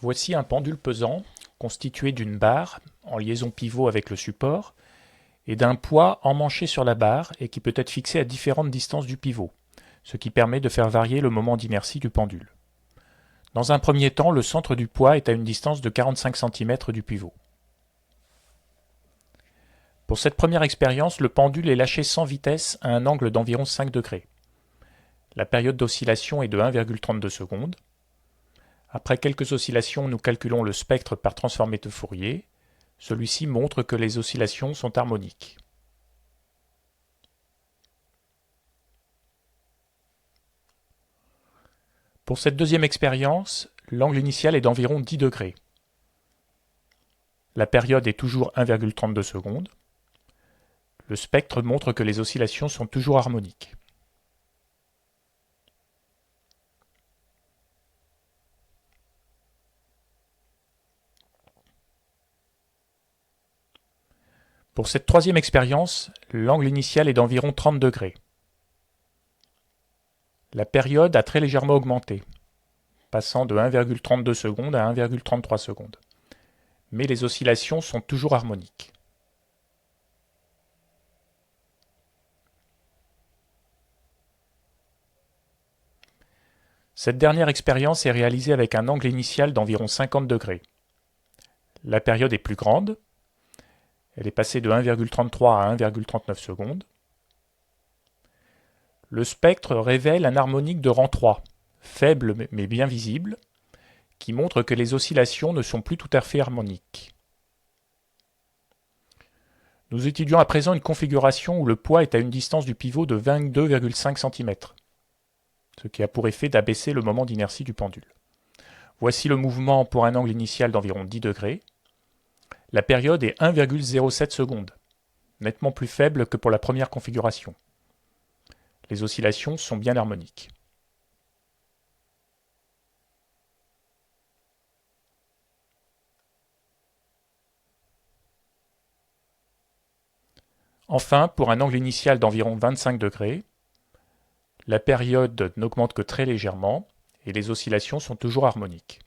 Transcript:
Voici un pendule pesant constitué d'une barre en liaison pivot avec le support et d'un poids emmanché sur la barre et qui peut être fixé à différentes distances du pivot, ce qui permet de faire varier le moment d'inertie du pendule. Dans un premier temps, le centre du poids est à une distance de 45 cm du pivot. Pour cette première expérience, le pendule est lâché sans vitesse à un angle d'environ 5 degrés. La période d'oscillation est de 1,32 secondes. Après quelques oscillations, nous calculons le spectre par transformée de Fourier. Celui-ci montre que les oscillations sont harmoniques. Pour cette deuxième expérience, l'angle initial est d'environ 10 degrés. La période est toujours 1,32 secondes. Le spectre montre que les oscillations sont toujours harmoniques. Pour cette troisième expérience, l'angle initial est d'environ 30 degrés. La période a très légèrement augmenté, passant de 1,32 secondes à 1,33 secondes. Mais les oscillations sont toujours harmoniques. Cette dernière expérience est réalisée avec un angle initial d'environ 50 degrés. La période est plus grande. Elle est passée de 1,33 à 1,39 secondes. Le spectre révèle un harmonique de rang 3, faible mais bien visible, qui montre que les oscillations ne sont plus tout à fait harmoniques. Nous étudions à présent une configuration où le poids est à une distance du pivot de 22,5 cm, ce qui a pour effet d'abaisser le moment d'inertie du pendule. Voici le mouvement pour un angle initial d'environ 10 degrés. La période est 1,07 secondes, nettement plus faible que pour la première configuration. Les oscillations sont bien harmoniques. Enfin, pour un angle initial d'environ 25 degrés, la période n'augmente que très légèrement et les oscillations sont toujours harmoniques.